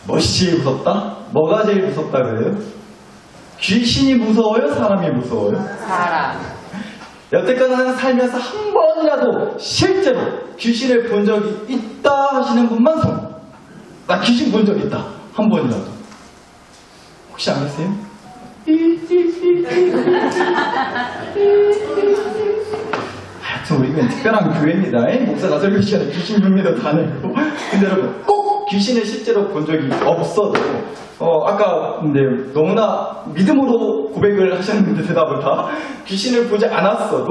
무엇이 제일 무섭다? 뭐가 제일 무섭다 그래요? 귀신이 무서워요? 사람이 무서워요? 사람. 여태까지 나는 살면서 한 번이라도 실제로 귀신을 본 적이 있다 하시는 분만 손. 나 귀신 본 적 있다. 한 번이라도. 혹시 안 계세요? 하여튼 우리는 특별한 교회입니다. 목사가 설교 시간에 귀신 흉내도 다 내고. 근데 여러분 꼭 귀신을 실제로 본 적이 없어도 아까 근데 너무나 믿음으로 고백을 하셨는데 대답을 다 귀신을 보지 않았어도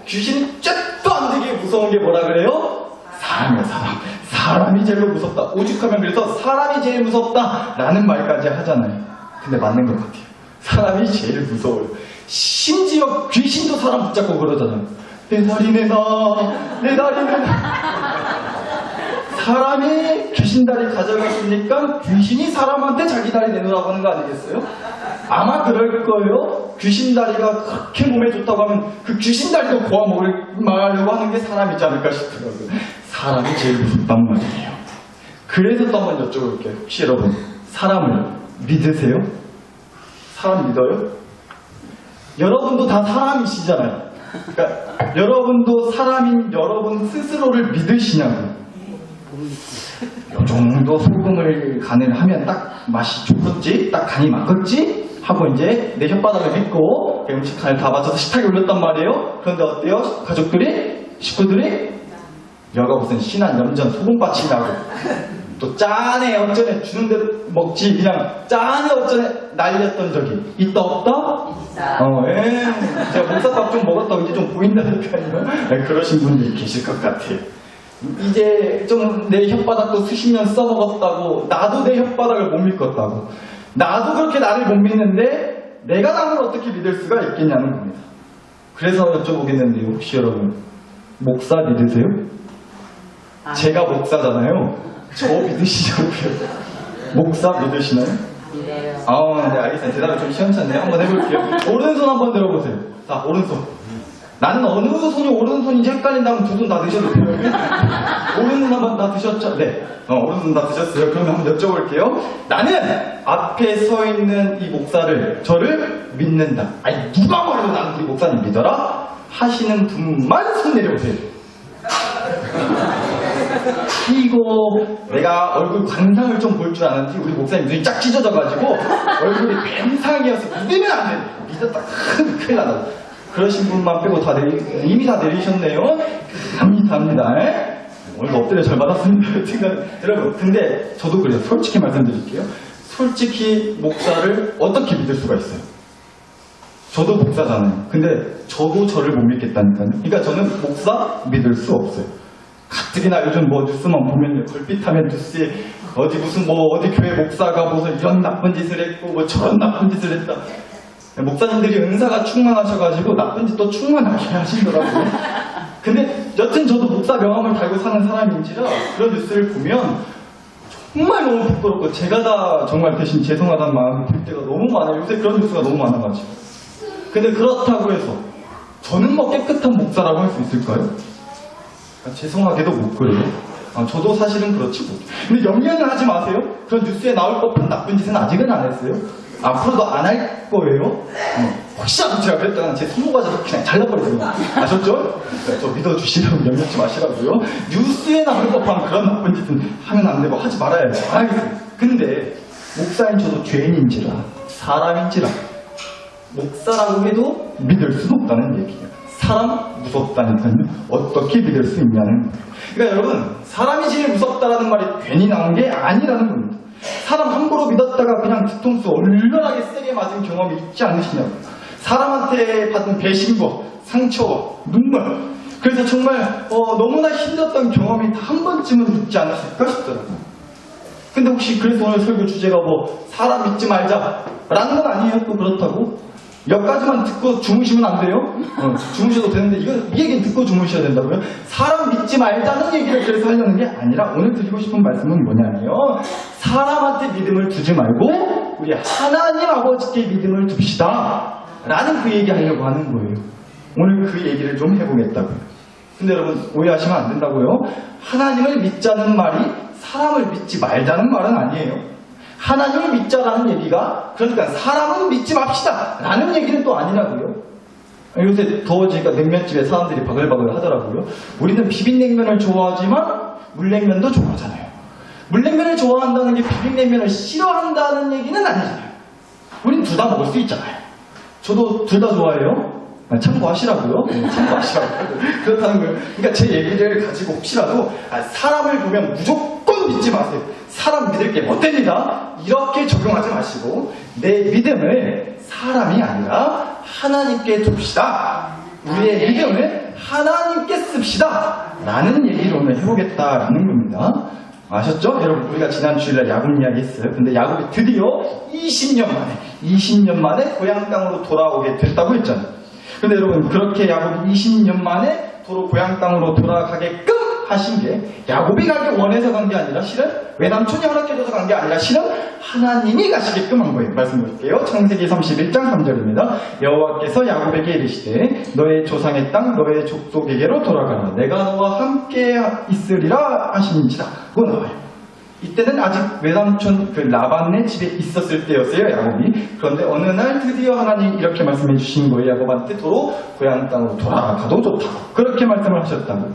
귀신이 쬐도 안 되게 무서운 게 뭐라 그래요? 사람이야 사람. 사람이 제일 무섭다. 오죽하면 그래서 사람이 제일 무섭다라는 말까지 하잖아요. 근데 맞는 것 같아요. 사람이 제일 무서워요. 심지어 귀신도 사람 붙잡고 그러잖아요. 내 다리 내놔, 내 다리 내놔. 사람이 귀신 다리 가져갔으니까 귀신이 사람한테 자기 다리 내놓으라고 하는 거 아니겠어요? 아마 그럴 거예요. 귀신 다리가 그렇게 몸에 좋다고 하면 그 귀신 다리도 고아 말려고 하는 게 사람이지 않을까 싶더라고요. 사람이 제일 무섭단 말이에요. 그래서 또 한번 여쭤볼게요. 혹시 여러분 사람을 믿으세요? 사람 믿어요? 여러분도 다 사람이시잖아요. 그러니까 여러분도 사람인 여러분 스스로를 믿으시냐고요. 요 정도 소금을 간을 하면 딱 맛이 좋겠지? 딱 간이 맞겠지? 하고 이제 내 혓바닥을 믿고 음식 간을 다 맞춰서 식탁에 올렸단 말이에요. 그런데 어때요? 가족들이? 식구들이? 여가 무슨 신한 염전 소금밭이라고 또 짠해 어쩌네 주는 대로 먹지 그냥 짠해 어쩌네 날렸던 적이 있다 없다? 제가 목사밥 좀 먹었다고 이제 좀 보인다니까요. 그러신 분들이 계실 것 같아요. 이제 좀 내 혓바닥도 수십 년 써먹었다고 나도 내 혓바닥을 못 믿겠다고 나도 그렇게 나를 못 믿는데 내가 남을 어떻게 믿을 수가 있겠냐는 겁니다. 그래서 여쭤보겠는데요. 혹시 여러분 목사 믿으세요? 제가 목사잖아요. 저 믿으시냐고요? 목사 믿으시나요? 믿어요. 네 알겠습니다. 대답이 좀 시원찮네요. 한번 해볼게요. 오른손 한번 들어보세요. 자 오른손. 나는 어느 손이 오른손인지 헷갈린다면 두 손 다 드셔도 돼요. 오른손 한번 다 드셨죠? 네. 오른손 다 드셨어요. 그러면 한번 여쭤볼게요. 나는 앞에 서 있는 이 목사를, 저를 믿는다. 아니, 누가 말해도 나는 우리 목사님 믿어라? 하시는 분만 손 내려보세요. 이거 내가 얼굴 관상을 좀 볼 줄 아는지 우리 목사님 눈이 쫙 찢어져가지고 얼굴이 뱀상이어서 믿으면 안 돼. 믿었다 큰일 나다. 그러신 분만 빼고 다 이미 다 내리셨네요. 감사합니다. 오늘 엎드려 잘 받았습니다. 여러분, 근데 저도 그래요. 솔직히 말씀드릴게요. 솔직히 목사를 어떻게 믿을 수가 있어요? 저도 목사잖아요. 근데 저도 저를 못 믿겠다니까요. 그러니까 저는 목사 믿을 수 없어요. 가뜩이나 요즘 뭐 뉴스만 보면요. 걸핏하면 뉴스에 어디 무슨 뭐 어디 교회 목사가 무슨 이런 나쁜 짓을 했고 뭐 저런 나쁜 짓을 했다. 목사님들이 은사가 충만하셔가지고 나쁜 짓도 충만하게 하시더라고요. 근데 여튼 저도 목사 명함을 달고 사는 사람인지라 그런 뉴스를 보면 정말 너무 부끄럽고 제가 다 정말 대신 죄송하다는 마음이 들 때가 너무 많아요. 요새 그런 뉴스가 너무 많아가지고. 근데 그렇다고 해서 저는 뭐 깨끗한 목사라고 할 수 있을까요? 죄송하게도 못 그래요. 저도 사실은 그렇지 못. 근데 염려는 하지 마세요. 그런 뉴스에 나올 법한 나쁜 짓은 아직은 안 했어요. 앞으로도 안 할 거예요. 혹시라도 제가 그랬다가 제 손모가지를 그냥 잘라버리세요. 아셨죠? 저 믿어주시라고 염려치 마시라고요. 뉴스에 나올 법한 그런 나쁜 짓은 하면 안 되고 하지 말아야죠. 알겠어요. 근데 목사인 저도 죄인인지라 사람인지라 목사라고 해도 믿을 수 없다는 얘기예요. 사람 무섭다니까요. 어떻게 믿을 수 있냐는 거예요. 그러니까 여러분 사람이 제일 무섭다라는 말이 괜히 나온 게 아니라는 겁니다. 사람 함부로 믿었다가 그냥 뒤통수 얼른하게 세게 맞은 경험이 있지 않으시냐고. 사람한테 받은 배신과 상처와 눈물. 그래서 정말 너무나 힘들었던 경험이 다 한 번쯤은 있지 않으실까 싶더라고요. 근데 혹시 그래서 오늘 설교 주제가 뭐 사람 믿지 말자 라는 건 아니에요. 또 그렇다고 여기까지만 듣고 주무시면 안 돼요. 주무셔도 되는데 이 얘기는 듣고 주무셔야 된다고요. 사람 믿지 말자는 얘기를 그래서 하려는 게 아니라 오늘 드리고 싶은 말씀은 뭐냐면요. 사람한테 믿음을 두지 말고 우리 하나님 아버지께 믿음을 둡시다 라는 그 얘기 하려고 하는 거예요. 오늘 그 얘기를 좀 해보겠다고요. 근데 여러분 오해하시면 안 된다고요. 하나님을 믿자는 말이 사람을 믿지 말자는 말은 아니에요. 하나님을 믿자라는 얘기가 그러니까 사람은 믿지 맙시다 라는 얘기는 또 아니라고요. 요새 더워지니까 냉면집에 사람들이 바글바글 하더라고요. 우리는 비빔냉면을 좋아하지만 물냉면도 좋아하잖아요. 물냉면을 좋아한다는 게 비빔냉면을 싫어한다는 얘기는 아니잖아요. 우린 둘 다 먹을 수 있잖아요. 저도 둘 다 좋아해요. 참고하시라고요. 참고하시라고요. 그렇다는 거예요. 그러니까 제 얘기를 가지고 혹시라도 사람을 보면 무조건 믿지 마세요. 사람 믿을 게 못됩니다. 이렇게 적용하지 마시고 내 믿음을 사람이 아니라 하나님께 둡시다. 우리의 믿음을 하나님께 씁시다. 라는 얘기를 오늘 해보겠다라는 겁니다. 아셨죠? 여러분 우리가 지난 주일날 야곱 이야기 했어요. 근데 야곱이 드디어 20년 만에 고향 땅으로 돌아오게 됐다고 했잖아요. 근데 여러분 그렇게 야곱이 20년 만에 도로 고향 땅으로 돌아가게끔 하신 게 야곱이 가기 원해서 간 게 아니라 실은 외삼촌이 허락해줘서 간 게 아니라 실은 하나님이 가시게끔 한 거예요. 말씀드릴게요. 창세기 31장 3절입니다. 여호와께서 야곱에게 이르시되 너의 조상의 땅 너의 족속에게로 돌아가라. 내가 너와 함께 있으리라 하시니지라. 그거 나와요. 이때는 아직 외삼촌 그 라반의 집에 있었을 때였어요. 야곱이. 그런데 어느 날 드디어 하나님 이렇게 말씀해 주신 거예요. 야곱한테 도로 고향 땅으로 돌아가도 좋다고. 그렇게 말씀을 하셨다고.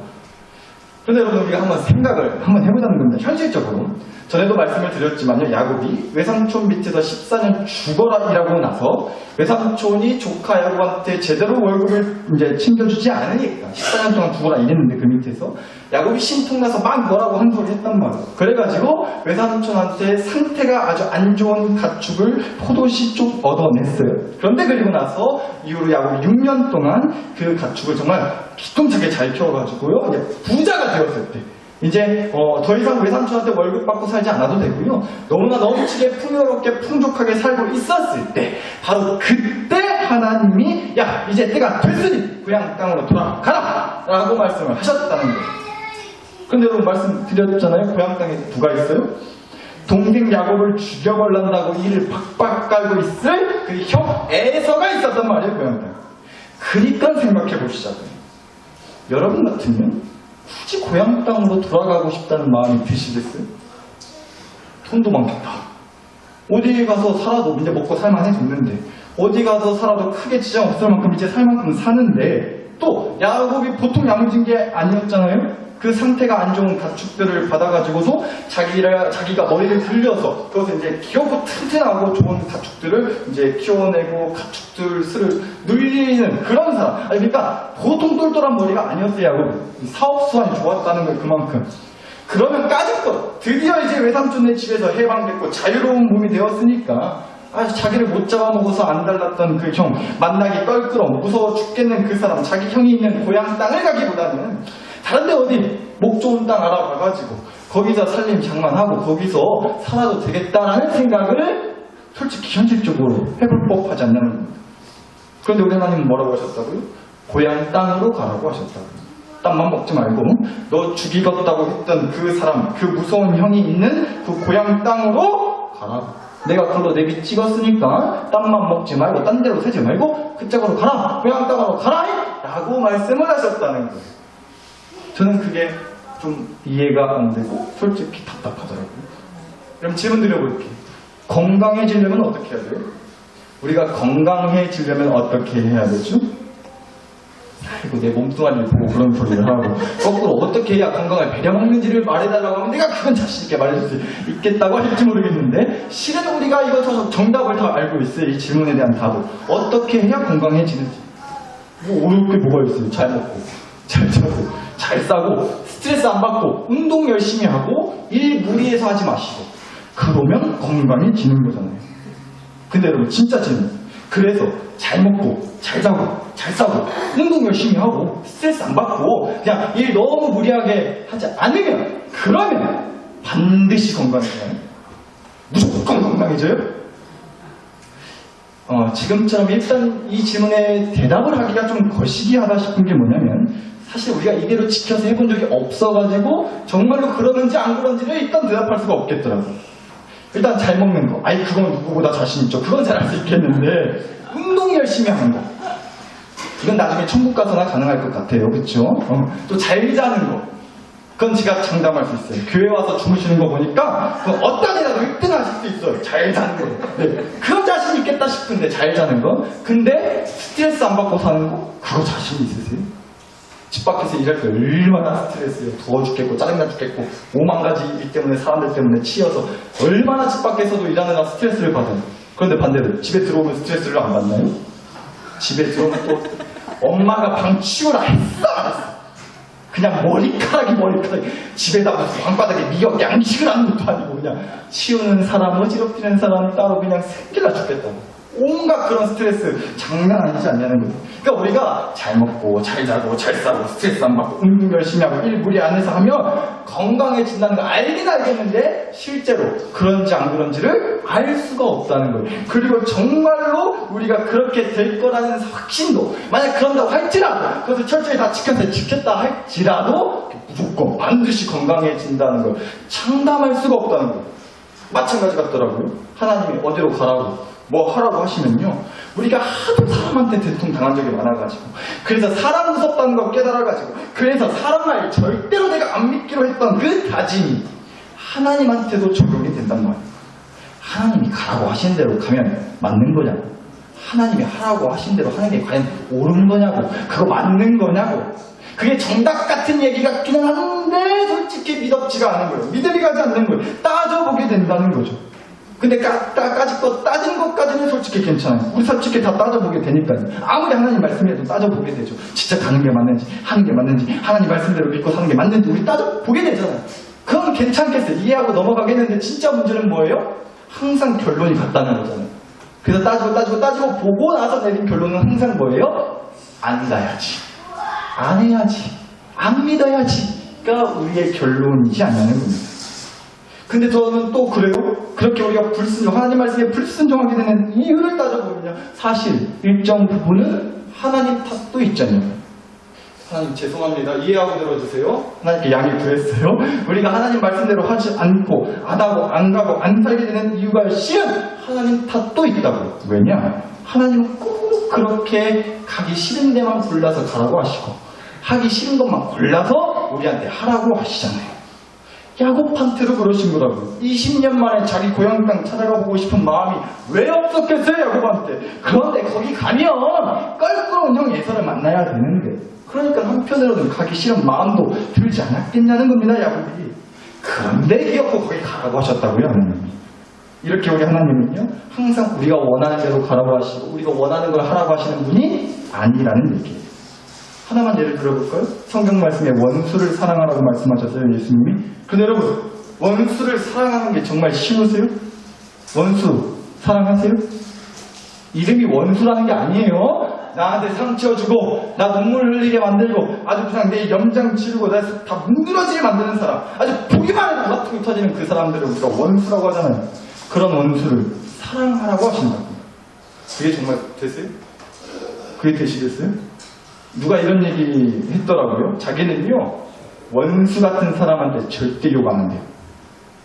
그런데 여러분 우리가 한번 생각을 한번 해보자는 겁니다. 현실적으로. 전에도 말씀을 드렸지만요. 야곱이 외삼촌 밑에서 14년 죽어라 이라고 나서 외삼촌이 조카 야곱한테 제대로 월급을 이제 챙겨주지 않으니까 14년 동안 죽어라 이랬는데 그 밑에서 야곱이 심통나서 막 뭐라고 한 소리 했단 말이에요. 그래가지고 외삼촌한테 상태가 아주 안 좋은 가축을 포도씨 쪽 얻어냈어요. 그런데 그리고 나서 이후로 야곱이 6년 동안 그 가축을 정말 기똥차게 잘 키워가지고요. 이제 부자가 되었을 때 이제 더 이상 외삼촌한테 월급 받고 살지 않아도 되고요. 너무나 넘치게 풍요롭게 풍족하게 살고 있었을 때 바로 그때 하나님이 야 이제 때가 됐으니 고향 땅으로 돌아가라 라고 말씀을 하셨다는 거예요. 근데 여러분 말씀드렸잖아요. 고향 땅에 누가 있어요? 동생 야곱을 죽여버린다고 이를 박박 깔고 있을 그 형 에서가 있었단 말이에요. 고향 땅에. 그러니까 생각해 보시자고요. 여러분 같으면 굳이 고향 땅으로 돌아가고 싶다는 마음이 드시겠어요? 돈도 많겠다. 어디 가서 살아도 이제 먹고 살만해졌는데 어디 가서 살아도 크게 지장 없을 만큼 이제 살 만큼 사는데 또 야곱이 보통 야무진 게 아니었잖아요. 그 상태가 안 좋은 가축들을 받아가지고서 자기가 머리를 들려서 그것을 이제 귀엽고 튼튼하고 좋은 가축들을 이제 키워내고 가축들 수를 늘리는 그런 사람. 아니 그러니까 보통 똘똘한 머리가 아니었어요. 야곱. 사업 수완이 좋았다는 걸 그만큼. 그러면 까짓것 드디어 이제 외삼촌네 집에서 해방됐고 자유로운 몸이 되었으니까 자기를 못 잡아먹어서 안 달랐던 그 형 만나기 껄끄러움 무서워 죽겠는 그 사람 자기 형이 있는 고향 땅을 가기보다는 다른데 어디 목 좋은 땅 알아봐가지고 거기서 살림 장만하고 거기서 살아도 되겠다라는 생각을 솔직히 현실적으로 해볼 법하지 않냐는 겁니다. 그런데 우리 하나님은 뭐라고 하셨다고요? 고향 땅으로 가라고 하셨다고요. 땅만 먹지 말고 너 죽이겠다고 했던 그 사람 그 무서운 형이 있는 그 고향 땅으로 가라. 내가 그걸로 내비 찍었으니까 땅만 먹지 말고 딴 데로 새지 말고 그쪽으로 가라. 고향 땅으로 가라 라고 말씀을 하셨다는 거예요. 저는 그게 좀 이해가 안 되고 솔직히 답답하더라고요. 그럼 질문 드려볼게요. 건강해지려면 어떻게 해야 돼요? 우리가 건강해지려면 어떻게 해야 되죠? 아이고 내 몸뚱아리를 보고 그런 소리를 하고 거꾸로 어떻게 해야 건강을 배려먹는지를 말해달라고 하면 내가 그건 자신있게 말해줄 수 있겠다고 할지 모르겠는데 실은 우리가 이거 정답을 다 알고 있어요. 이 질문에 대한 답을. 어떻게 해야 건강해지는지. 뭐 어려울 게 뭐가 있어요. 잘 먹고 잘 자고 잘 싸고 스트레스 안 받고 운동 열심히 하고 일 무리해서 하지 마시고 그러면 건강해지는 거잖아요. 근데 여러분 진짜 질문. 그래서 잘 먹고 잘 자고 잘 싸고 운동 열심히 하고 스트레스 안 받고 그냥 일 너무 무리하게 하지 않으면 그러면 반드시 건강해져요. 무조건 건강해져요? 지금처럼 일단 이 질문에 대답을 하기가 좀 거시기하다 싶은 게 뭐냐면 사실 우리가 이대로 지켜서 해본 적이 없어가지고 정말로 그러는지 안 그런지를 일단 대답할 수가 없겠더라고요. 일단 잘 먹는 거. 그건 누구보다 자신 있죠. 그건 잘 할 수 있겠는데 운동 열심히 하는 거. 이건 나중에 천국 가서나 가능할 것 같아요. 그쵸? 또 잘 자는 거. 그건 제가 장담할 수 있어요. 교회 와서 주무시는 거 보니까 어떤 이라도 1등 하실 수 있어요. 잘 자는 거. 네. 그건 자신 있겠다 싶은데 잘 자는 거. 근데 스트레스 안 받고 사는 거? 그거 자신 있으세요? 집 밖에서 일할 때 얼마나 스트레스예요. 더워 죽겠고 짜증나 죽겠고 5만 가지 일 때문에 사람들 때문에 치여서 얼마나 집 밖에서도 일하느라 스트레스를 받아요. 그런데 반대로 집에 들어오면 스트레스를 안 받나요? 집에 들어오면 또 엄마가 방 치우라 했어 안 했어? 그냥 머리카락이 집에다 무슨 방바닥에 미역 양식을 하는 것도 아니고 그냥 치우는 사람 어지럽히는 사람 따로 그냥 생길나 죽겠다고. 온갖 그런 스트레스 장난 아니지 않냐는 거죠. 그러니까 우리가 잘 먹고 잘 자고 잘 싸고 스트레스 안 받고 운동 열심히 하고 일 무리 안 해서 하면 건강해진다는 거 알긴 알겠는데 실제로 그런지 안 그런지를 알 수가 없다는 거예요. 그리고 정말로 우리가 그렇게 될 거라는 확신도 만약 그런다고 할지라도 그것을 철저히 다 지켰다 할지라도 무조건 반드시 건강해진다는 걸 장담할 수가 없다는 거예요. 마찬가지 같더라고요. 하나님이 어디로 가라고 뭐 하라고 하시면요. 우리가 하도 사람한테 대통 당한 적이 많아가지고 그래서 사람 무섭다는 걸 깨달아가지고 그래서 사람 말 절대로 내가 안 믿기로 했던 그 다짐이 하나님한테도 적용이 된단 말이에요. 하나님이 가라고 하신 대로 가면 맞는 거냐고. 하나님이 하라고 하신 대로 하는 게 과연 옳은 거냐고. 그거 맞는 거냐고. 그게 정답 같은 얘기 같기는 한데 솔직히 믿었지가 않은 거예요. 믿음이 가지 않는 거예요. 따져보게 된다는 거죠. 근데 따진 것까지는 솔직히 괜찮아요. 우리 솔직히 다 따져보게 되니까요. 아무리 하나님 말씀해도 따져보게 되죠. 진짜 가는 게 맞는지, 하는 게 맞는지, 하나님 말씀대로 믿고 사는 게 맞는지 우리 따져보게 되잖아요. 그건 괜찮겠어요. 이해하고 넘어가겠는데 진짜 문제는 뭐예요? 항상 결론이 같다는 거잖아요. 그래서 따지고 보고 나서 내린 결론은 항상 뭐예요? 안 가야지, 안 해야지, 안 믿어야지가 우리의 결론이지 않냐는 겁니다. 근데 저는 또 그래요? 그렇게 우리가 하나님 말씀에 불순종하게 되는 이유를 따져보면요. 사실 일정 부분은 하나님 탓도 있잖아요. 하나님 죄송합니다. 이해하고 들어주세요. 하나님께 양해 구했어요. 우리가 하나님 말씀대로 하지 않고 안 하고 안 가고 안 살게 되는 이유가 실은 하나님 탓도 있다고요. 왜냐? 하나님은 꼭 그렇게 가기 싫은 데만 골라서 가라고 하시고 하기 싫은 것만 골라서 우리한테 하라고 하시잖아요. 야곱 한테도 그러신 거라고요. 20년 만에 자기 고향 땅 찾아가 보고 싶은 마음이 왜 없었겠어요, 야곱한테. 그런데 거기 가면 껄끄러운 형 예서를 만나야 되는데 그러니까 한편으로는 가기 싫은 마음도 들지 않았겠냐는 겁니다, 야곱이. 그런데 기어코 거기 가라고 하셨다고요, 하나님이. 이렇게 우리 하나님은요, 항상 우리가 원하는 대로 가라고 하시고 우리가 원하는 걸 하라고 하시는 분이 아니라는 얘기예요. 하나만 예를 들어볼까요? 성경 말씀에 원수를 사랑하라고 말씀하셨어요, 예수님이. 근데 여러분, 원수를 사랑하는 게 정말 쉬우세요? 원수 사랑하세요? 이름이 원수라는 게 아니에요. 나한테 상처 주고 나 눈물 흘리게 만들고 아주 그냥 내 염장 치르고 나 다 문드러지게 만드는 사람, 아주 보기만 해도 화통이 터지는 그 사람들을 우리가 원수라고 하잖아요. 그런 원수를 사랑하라고 하신다고. 그게 정말 되세요? 그게 되시겠어요? 누가 이런 얘기 했더라고요. 자기는요, 원수 같은 사람한테 절대 욕 안 한대요.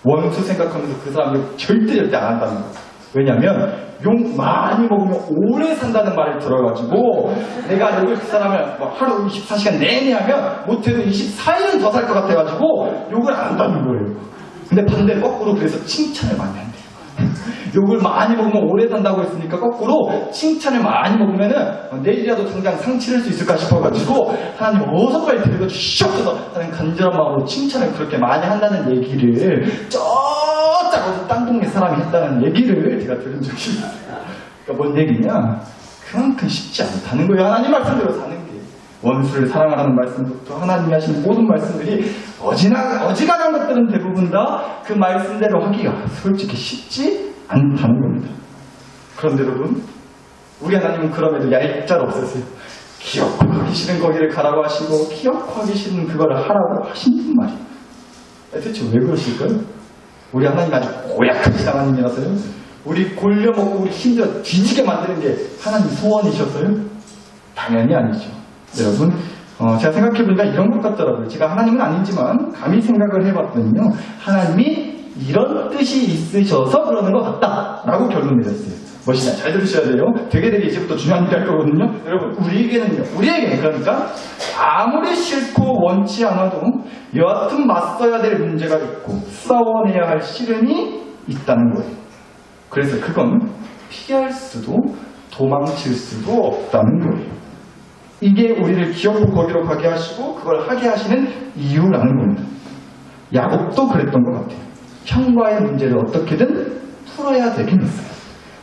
원수 생각하면서 그 사람 욕 절대 안 한다는 거예요. 왜냐면 욕 많이 먹으면 오래 산다는 말을 들어가지고 내가 욕을 그 사람을 뭐 하루 24시간 내내 하면 못해도 24일은 더 살 것 같아가지고 욕을 안 한다는 거예요. 근데 반대 거꾸로 그래서 칭찬을 많이 한대요. 욕을 많이 먹으면 오래 산다고 했으니까 거꾸로 칭찬을 많이 먹으면은 내일이라도 당장 상 치를 수 있을까 싶어가지고 하나님 어서 빨리 데려다 주시옵소서 하는 간절한 마음으로 칭찬을 그렇게 많이 한다는 얘기를 저짜고 딴 동네 사람이 했다는 얘기를 제가 들은 적이 있어요. 그러니까 뭔 얘기냐? 그만큼 쉽지 않다는 거예요. 하나님 말씀대로 사는 게. 원수를 사랑하라는 말씀부터 하나님이 하신 모든 말씀들이 어지간한 것들은 대부분 다 그 말씀대로 하기가 솔직히 쉽지 않다는 겁니다. 그런데 여러분, 우리 하나님은 그럼에도 얄짤 없으세요. 기어코 하기 싫은 거기를 가라고 하시고 기어코 하기 싫은 그거를 하라고 하시는 말이에요. 대체 왜 그러실까요? 우리 하나님 아주 고약하신 하나님이라서요? 우리 골려먹고 우리 힘들어 뒤지게 만드는 게 하나님 소원이셨어요? 당연히 아니죠. 여러분, 제가 생각해보니까 이런 것 같더라고요. 제가 하나님은 아니지만 감히 생각을 해봤더니요, 하나님이 이런 뜻이 있으셔서 그러는 것 같다라고 결론 내렸어요. 무엇이냐? 잘 들으셔야 돼요. 되게 이제부터 중요한 얘기 할 거거든요. 여러분, 우리에게는 그러니까 아무리 싫고 원치 않아도 여하튼 맞서야 될 문제가 있고 싸워내야 할 씨름이 있다는 거예요. 그래서 그건 피할 수도 도망칠 수도 없다는 거예요. 이게 우리를 기어코 거기로 가게 하시고 그걸 하게 하시는 이유라는 겁니다. 야곱도 그랬던 것 같아요. 형과의 문제를 어떻게든 풀어야 되겠어요.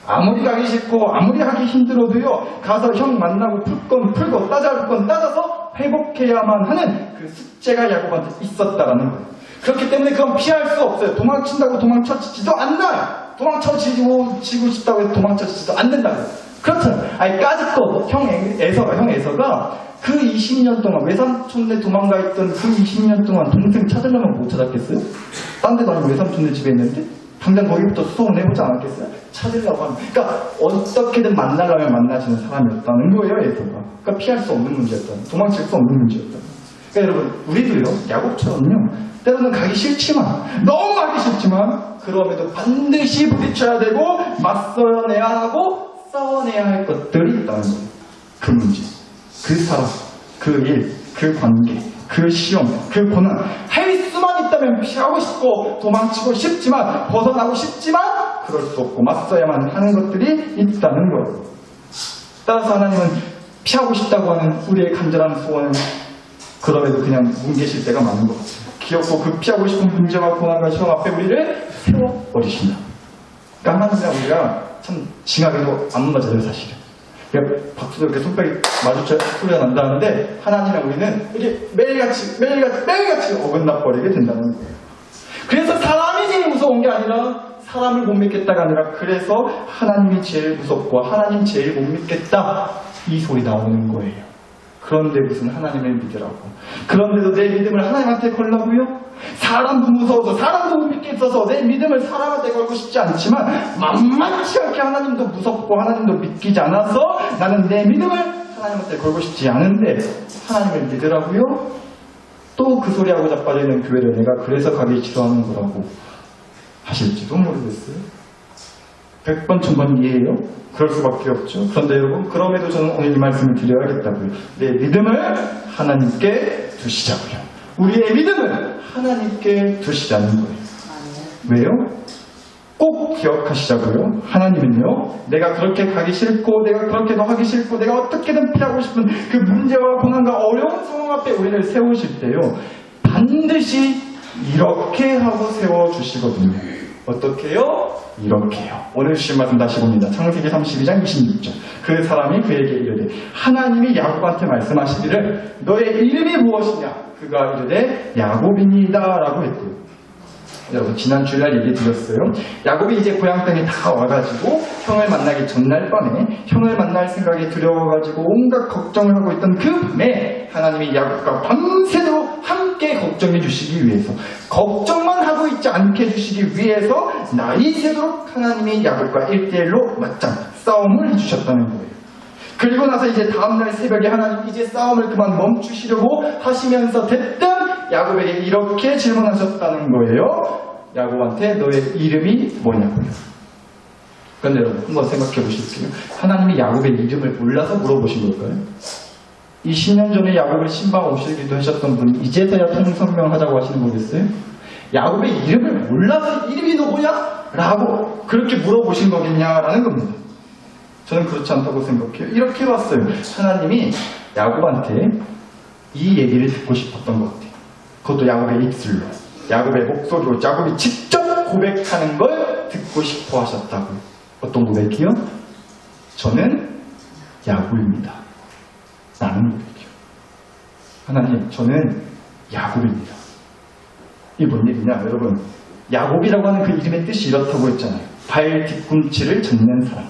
아무리 가기 싫고 아무리 하기 힘들어도요, 가서 형 만나고 풀 건 풀고 따져볼 건 따져서 회복해야만 하는 그 숙제가 야곱한테 있었다라는 거예요. 그렇기 때문에 그건 피할 수 없어요. 도망친다고 도망쳐지지도 않나요? 도망쳐지고 싶다고 해서 도망쳐지지도 않는다고요. 그렇잖아요. 아니, 까짓거 형 에서가 그 20년 동안 외삼촌네 도망가 있던 그 20년 동안 동생 찾으려면 못 찾았겠어요? 딴 데도 아니고 외삼촌네 집에 있는데 당장 거기부터 수송을 해보지 않았겠어요? 찾으려고 하면. 그러니까 어떻게든 만나려면 만나지는 사람이었다는 거예요, 에서가. 그러니까 피할 수 없는 문제였다. 도망칠 수 없는 문제였다. 그러니까 여러분, 우리도요, 야곱처럼요, 때로는 가기 싫지만, 너무 가기 싫지만, 그럼에도 반드시 부딪혀야 되고, 맞서내야 하고, 싸워내야 할 것들이 있다는 거예요. 그 문제, 그 사람, 그 일, 그 관계, 그 시험, 그 고난. 할 수만 있다면 피하고 싶고 도망치고 싶지만, 벗어나고 싶지만 그럴 수 없고 맞서야만 하는 것들이 있다는 거예요. 따라서 하나님은 피하고 싶다고 하는 우리의 간절한 소원은 그럼에도 그냥 뭉개실 때가 많은 것 같아요. 귀엽고 그 피하고 싶은 문제와 고난과 시험 앞에 우리를 세워버리신다. 그러니까 하나님이랑 우리가 참 징하게도 안 맞아요, 사실은. 그러니까 박수도 이렇게 손뼉이 마주쳐야 소리가 난다는데, 하나님이랑 우리는 이게 매일같이 어긋나 버리게 된다는 거예요. 그래서 사람이 제일 무서운 게 아니라, 사람을 못 믿겠다가 아니라, 그래서 하나님이 제일 무섭고 하나님 제일 못 믿겠다, 이 소리 나오는 거예요. 그런데 무슨 하나님을 믿으라고. 그런데도 내 믿음을 하나님한테 걸라고요? 사람도 무서워서, 사람도 못 믿겠어서 내 믿음을 사람한테 걸고 싶지 않지만, 만만치 않게 하나님도 무섭고 하나님도 믿기지 않아서 나는 내 믿음을 하나님한테 걸고 싶지 않은데 하나님을 믿으라고요? 또 그 소리하고 자빠지는 교회를 내가 그래서 가기 싫어하는 거라고 하실지도 모르겠어요. 100번, 1000번 이해해요? 그럴 수밖에 없죠. 그런데 여러분, 그럼에도 저는 오늘 이 말씀을 드려야겠다고요. 내 믿음을 하나님께 두시자고요. 우리의 믿음을 하나님께 두시자는 거예요. 왜요? 꼭 기억하시자고요. 하나님은요, 내가 그렇게 가기 싫고, 내가 그렇게도 하기 싫고, 내가 어떻게든 피하고 싶은 그 문제와 고난과 어려운 상황 앞에 우리를 세우실 때요, 반드시 이렇게 하고 세워주시거든요. 어떻게요? 이렇게요. 오늘 주신 말씀 다시 봅니다. 창세기 32장 26절. 그 사람이 그에게 이르되, 하나님이 야곱한테 말씀하시기를 너의 이름이 무엇이냐? 그가 이르되 야곱이니이다 라고 했대요. 여러분, 지난 주일날 얘기 드렸어요. 야곱이 이제 고향 땅에 다 와가지고 형을 만나기 전날 밤에 형을 만날 생각이 두려워가지고 온갖 걱정을 하고 있던 그 밤에 하나님이 야곱과 밤새도록 함께 걱정해 주시기 위해서, 걱정만 하고 있지 않게 해주시기 위해서 나이 새도록 하나님이 야곱과 1대1로 맞짱 싸움을 해주셨다는 거예요. 그리고 나서 이제 다음날 새벽에 하나님 이제 싸움을 그만 멈추시려고 하시면서 대뜸 야곱에게 이렇게 질문하셨다는 거예요. 야곱한테 너의 이름이 뭐냐고요. 그런데 여러분, 한번 생각해 보실게요. 하나님이 야곱의 이름을 몰라서 물어보신 걸까요? 20년 전에 야곱을 신방 오시기도 하셨던 분이 이제서야 통성명하자고 하시는 거겠어요? 야곱의 이름을 몰라서 이름이 누구냐? 라고 그렇게 물어보신 거겠냐라는 겁니다. 저는 그렇지 않다고 생각해요. 이렇게 봤어요. 하나님이 야곱한테 이 얘기를 듣고 싶었던 것 같아요. 그것도 야곱의 입술로, 야곱의 목소리로, 야곱이 직접 고백하는 걸 듣고 싶어 하셨다고요. 어떤 고백이요? 저는 야곱입니다. 라는 고백이요. 하나님, 저는 야곱입니다. 이게 뭔 얘기냐, 여러분. 야곱이라고 하는 그 이름의 뜻이 이렇다고 했잖아요. 발 뒤꿈치를 젓는 사람.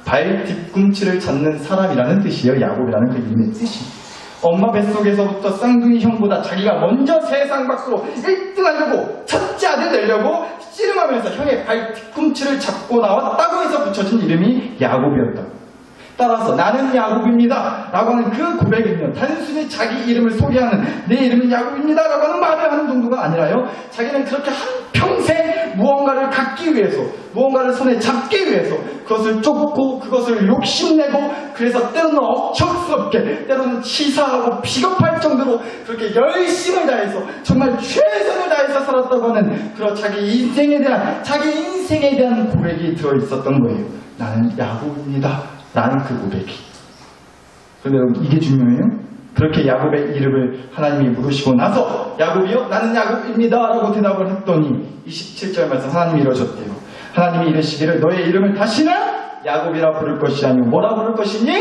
발 뒤꿈치를 잡는 사람이라는 뜻이에요. 야곱이라는 그 이름의 뜻이. 엄마 뱃속에서부터 쌍둥이 형보다 자기가 먼저 세상 밖으로 1등 하려고, 첫째 아들 되려고 씨름하면서 형의 발 뒤꿈치를 잡고 나왔다고 해서 붙여진 이름이 야곱이었다고. 따라서 나는 야곱입니다 라고 하는 그 고백은요, 단순히 자기 이름을 소개하는 내 이름은 야곱입니다 라고 하는 말을 하는 정도가 아니라요, 자기는 그렇게 한평생 무언가를 갖고 갖기 위해서, 무언가를 손에 잡기 위해서 그것을 쫓고 그것을 욕심내고, 그래서 때로는 억척스럽게, 때로는 치사하고 비겁할 정도로 그렇게 열심을 다해서 정말 최선을 다해서 살았다고 하는 그런 자기 인생에 대한 고백이 들어있었던 거예요. 나는 야곱입니다 라는 그 고백이. 그런데 여러분, 이게 중요해요. 그렇게 야곱의 이름을 하나님이 물으시고 나서 야곱이요? 나는 야곱입니다 라고 대답을 했더니 27절 말씀 하나님이 이러셨대요. 하나님이 이르시기를 너의 이름을 다시는 야곱이라 부를 것이 아니고 뭐라 부를 것이니?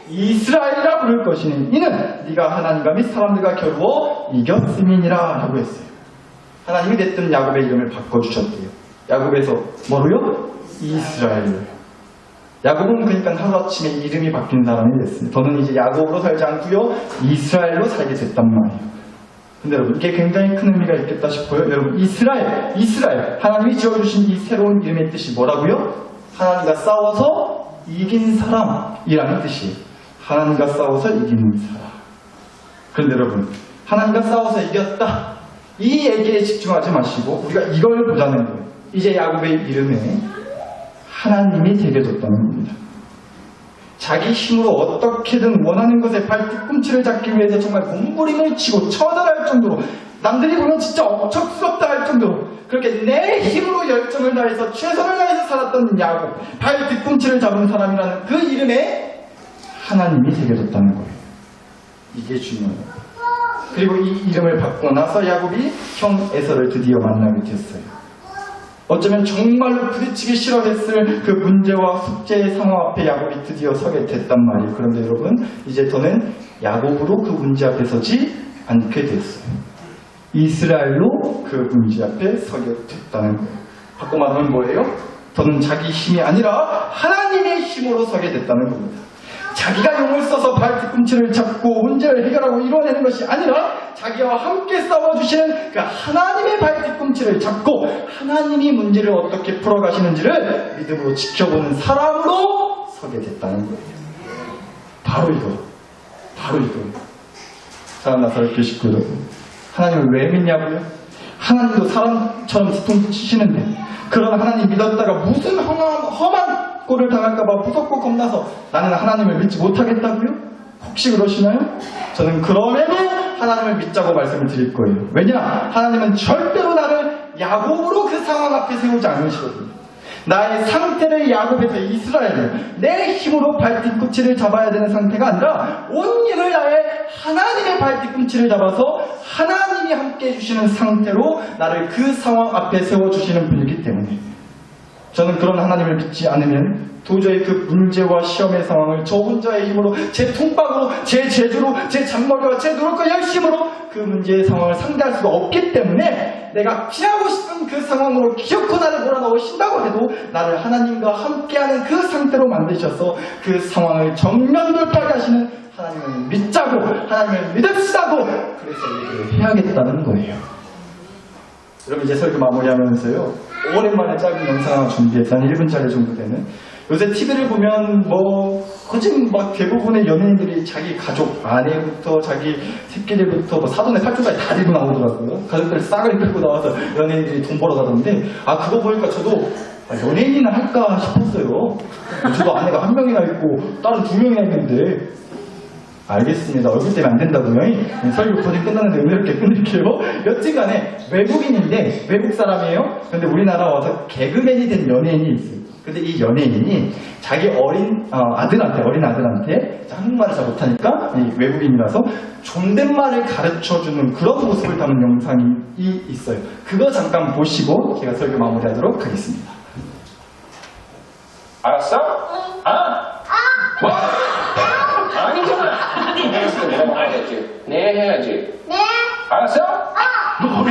이스라엘이라 부를 것이니 이는 네가 하나님과 및 사람들과 겨루어 이겼음이니라 라고 했어요. 하나님이 냈던 야곱의 이름을 바꿔주셨대요. 야곱에서 뭐로요? 이스라엘로. 야곱은 그러니까 하루아침에 이름이 바뀐 사람이 됐습니다. 저는 이제 야곱으로 살지 않고요 이스라엘로 살게 됐단 말이에요. 근데 여러분, 이게 굉장히 큰 의미가 있겠다 싶어요. 여러분, 이스라엘 하나님이 지어주신 이 새로운 이름의 뜻이 뭐라고요? 하나님과 싸워서 이긴 사람이라는 뜻이에요. 하나님과 싸워서 이기는 사람. 그런데 여러분, 하나님과 싸워서 이겼다, 이 얘기에 집중하지 마시고 우리가 이걸 보자는 거예요. 이제 야곱의 이름에 하나님이 새겨졌다는 겁니다. 자기 힘으로 어떻게든 원하는 것에 발뒤꿈치를 잡기 위해서 정말 몸부림을 치고 처절할 정도로, 남들이 보면 진짜 억척스럽다 할 정도로 그렇게 내 힘으로 열정을 다해서 최선을 다해서 살았던 야곱, 발뒤꿈치를 잡은 사람이라는 그 이름에 하나님이 새겨졌다는 거예요. 이게 중요해요. 그리고 이 이름을 받고 나서 야곱이 형 에서를 드디어 만나게 됐어요. 어쩌면 정말로 부딪히기 싫어했을 그 문제와 숙제의 상황 앞에 야곱이 드디어 서게 됐단 말이에요. 그런데 여러분, 이제 더는 야곱으로 그 문제 앞에 서지 않게 됐어요. 이스라엘로 그 문제 앞에 서게 됐다는 거예요. 바꿔 말하면 뭐예요? 더는 자기 힘이 아니라 하나님의 힘으로 서게 됐다는 겁니다. 자기가 용을 써서 발뒤꿈치를 잡고 문제를 해결하고 이뤄내는 것이 아니라 자기와 함께 싸워주시는 그 하나님의 발뒤꿈치를 잡고 하나님이 문제를 어떻게 풀어가시는지를 믿음으로 지켜보는 사람으로 서게 됐다는 거예요. 바로 이거. 사랑하는 나사렛 식구 여러분, 하나님을 왜 믿냐고요? 하나님도 사람처럼 뒤통수 치시는데 그런 하나님 믿었다가 무슨 험한 꼴을 당할까봐 무섭고 겁나서 나는 하나님을 믿지 못하겠다고요? 혹시 그러시나요? 저는 그럼에도 하나님을 믿자고 말씀을 드릴 거예요. 왜냐? 하나님은 절대로 나를 야곱으로 그 상황 앞에 세우지 않으시거든요. 나의 상태를 야곱에서 이스라엘로 내 힘으로 발뒤꿈치를 잡아야 되는 상태가 아니라 온 힘을 다해 하나님의 발뒤꿈치를 잡아서 하나님이 함께 해주시는 상태로 나를 그 상황 앞에 세워주시는 분이기 때문에 저는 그런 하나님을 믿지 않으면 도저히 그 문제와 시험의 상황을 저 혼자의 힘으로, 제 통박으로, 제 재주로, 제 잔머리와 제 노력과 열심으로 그 문제의 상황을 상대할 수가 없기 때문에 내가 피하고 싶은 그 상황으로 기어코 나를 몰아넣으신다고 해도 나를 하나님과 함께하는 그 상태로 만드셔서 그 상황을 정면 돌파하게 하시는 하나님을 믿자고, 하나님을 믿읍시다고 그래서 얘기를 해야겠다는 거예요. 여러분, 이제 설교 마무리하면서요, 오랜만에 짧은 영상 하나 준비해서 한 1분짜리 정도 되는, 요새 TV를 보면 거진 대부분의 연예인들이 자기 가족, 아내부터 자기 새끼들부터 사돈의 팔촌까지 다 들고 나오더라고요. 가족들 싹을 끌고 나와서 연예인들이 돈 벌어 가던데, 그거 보니까 저도 연예인이나 할까 싶었어요. 저도 아내가 한 명이나 있고 딸은 2명이나 있는데. 알겠습니다. 얼굴 때문에 안 된다고요. 설교 거의 끝났는데 왜 이렇게 끊을게요? 여튼간에 외국인인데, 외국 사람이에요. 근데 우리나라 와서 개그맨이 된 연예인이 있어요. 근데 이 연예인이 자기 어린 아들한테 한국말을 잘 못하니까 외국인이라서 존댓말을 가르쳐주는 그런 모습을 담은 영상이 있어요. 그거 잠깐 보시고 제가 설교 마무리하도록 하겠습니다. 알았어? 뭐? 아니잖아. 알았어, 내가 말해야지. 네 해야지. 네. 알았어? 네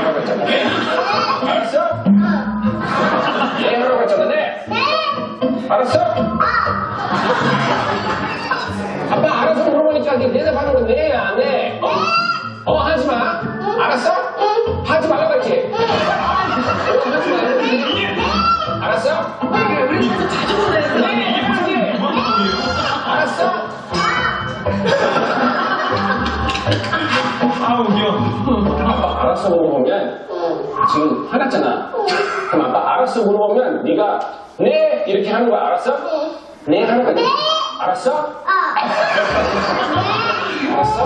하라고 했잖아. 네. 알았어? 네 하라고 했잖아. 네. 알았어? 아빠 알아서 물어보니까 네 대답하는 건 네야, 네. 하지 마. 알았어? 하지 말라고 했지. 하지 마. 알았어? 왜 자꾸 자주 보내? 네, 하지. 알았어? 웃겨. 아빠 알았어 물어보면 지금 화났잖아. 그럼 아빠 알았어 물어보면 네가 네 이렇게 하는 거야. 알았어? 네 하는 거야. 알았어? 알았어?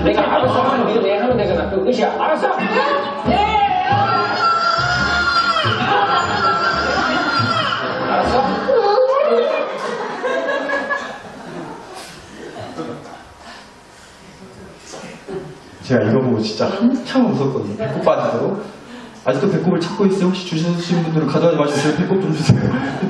내가 알았어 하면 네가 네 하면 되잖아. 그 끝이야. 알았어? 네! 알았어? 제가 이거 보고 진짜 한참 웃었거든요. 배꼽 빠지도록. 아직도 배꼽을 찾고 있어요. 혹시 주시는 분들은 가져가지 마시고 제 배꼽 좀 주세요.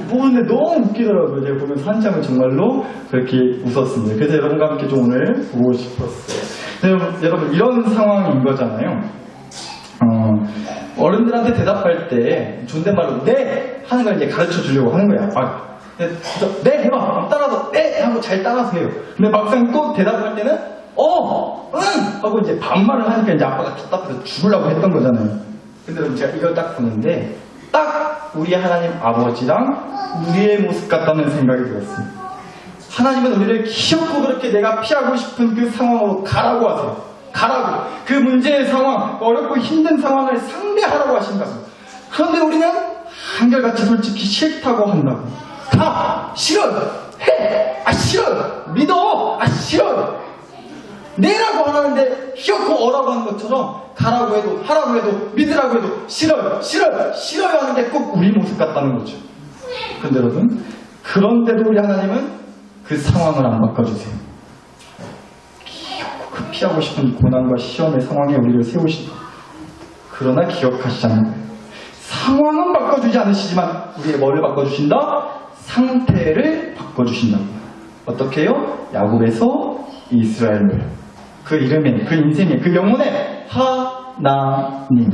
뽑는데 너무 웃기더라고요. 제가 보면서 한참을 정말로 그렇게 웃었습니다. 그래서 여러분과 함께 좀 오늘 보고 싶었어요. 여러분 이런 상황인 거잖아요. 어른들한테 대답할 때 존댓말로 네 하는 걸 이제 가르쳐 주려고 하는 거야. 그래서 네 해봐. 따라서 네 하고 잘 따라서 해요. 근데 막상 또 대답할 때는 응 하고 이제 반말을 하니까 이제 아빠가 답답해서 죽으려고 했던 거잖아요. 근데 여러분 제가 이걸 딱 보는데 딱 우리 하나님 아버지랑 우리의 모습 같다는 생각이 들었습니다. 하나님은 우리를 귀엽고 그렇게 내가 피하고 싶은 그 상황으로 가라고 하세요. 가라고. 그 문제의 상황, 어렵고 힘든 상황을 상대하라고 하신다고. 그런데 우리는 한결같이 솔직히 싫다고 한다고. 가! 싫어! 해! 싫어! 믿어! 싫어! 내라고 하라는데 귀엽고 어라고 하는 것처럼 가라고 해도 하라고 해도 믿으라고 해도 싫어요 하는 게 꼭 우리 모습 같다는 거죠. 그런데 여러분 그런데도 우리 하나님은 그 상황을 안 바꿔주세요. 귀엽고 그 피하고 싶은 고난과 시험의 상황에 우리를 세우신다. 그러나 기억하시자는 거예요. 상황은 바꿔주지 않으시지만 우리의 뭐를 바꿔주신다? 상태를 바꿔주신다고. 어떻게 해요? 야곱에서 이스라엘을. 그 이름에, 그 인생에, 그 영혼에 하나님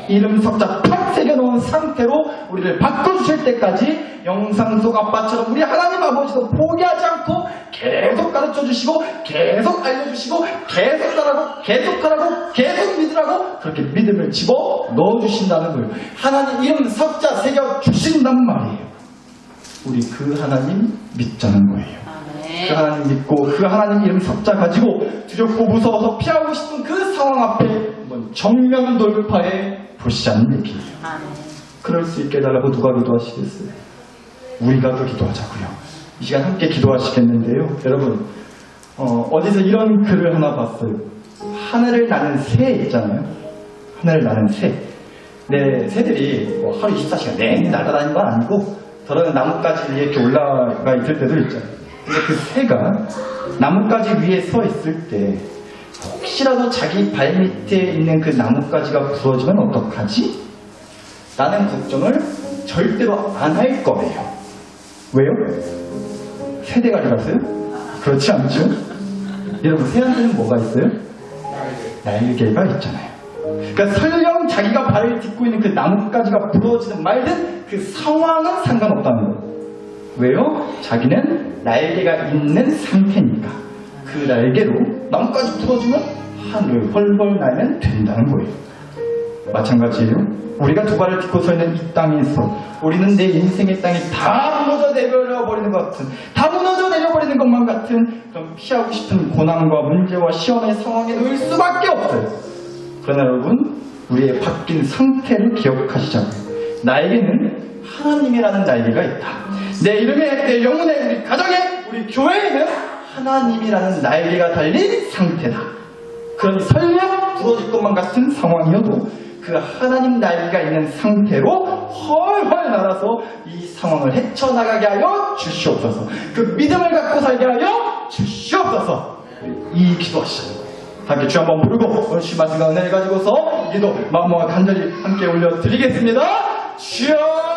이름 석자 팍 새겨놓은 상태로 우리를 바꿔주실 때까지 영상 속 아빠처럼 우리 하나님 아버지도 포기하지 않고 계속 가르쳐주시고 계속 알려주시고 계속 따라고 계속 하라고 계속 믿으라고 그렇게 믿음을 집어 넣어주신다는 거예요. 하나님 이름 석자 새겨주신단 말이에요. 우리 그 하나님 믿자는 거예요. 그 하나님 믿고 그 하나님 이름 석자 가지고 두렵고 무서워서 피하고 싶은 그 상황 앞에 한번 정면 돌파해 보시자는 얘기예요. 그럴 수 있게 해달라고 누가 기도하시겠어요? 우리가 또 기도하자고요. 이 시간 함께 기도하시겠는데요. 여러분 어디서 이런 글을 하나 봤어요. 하늘을 나는 새 있잖아요. 하늘을 나는 새. 네, 새들이 뭐 하루 24시간 내내 날아다니는 건 아니고 더러운 나뭇가지 위에 이렇게 올라가 있을 때도 있잖아요. 근데 그 새가 나뭇가지 위에 서 있을 때 혹시라도 자기 발밑에 있는 그 나뭇가지가 부러지면 어떡하지? 라는 걱정을 절대로 안 할 거예요. 왜요? 새대가리라서요? 그렇지 않죠? 여러분 새한테는 뭐가 있어요? 날개가 있잖아요. 그러니까 설령 자기가 발을 딛고 있는 그 나뭇가지가 부러지든 말든 그 상황은 상관없다는 거예요. 왜요? 자기는 날개가 있는 상태니까 그 날개로 나뭇가지 부러지면 하늘 헐헐 날면 된다는 거예요. 마찬가지예요. 우리가 두 발을 딛고 서 있는 이 땅에서 우리는 내 인생의 땅이 다 무너져 내려버리는 것 같은 다 무너져 내려버리는 것만 같은 그런 피하고 싶은 고난과 문제와 시험의 상황에 놓일 수밖에 없어요. 그러나 여러분 우리의 바뀐 상태를 기억하시자고요. 나에게는 하나님이라는 날개가 있다. 내 이름에, 내 영혼에, 우리 가정에, 우리 교회에는 하나님이라는 날개가 달린 상태다. 그러니 설령 부러질 것만 같은 상황이어도 그 하나님 날개가 있는 상태로 헐헐 날아서 이 상황을 헤쳐나가게 하여 주시옵소서. 그 믿음을 갖고 살게 하여 주시옵소서. 이 기도하시죠. 함께 주 한번 부르고 오늘 주신 말씀과 은혜를 가지고서 기도 마음과 간절히 함께 올려드리겠습니다. 주여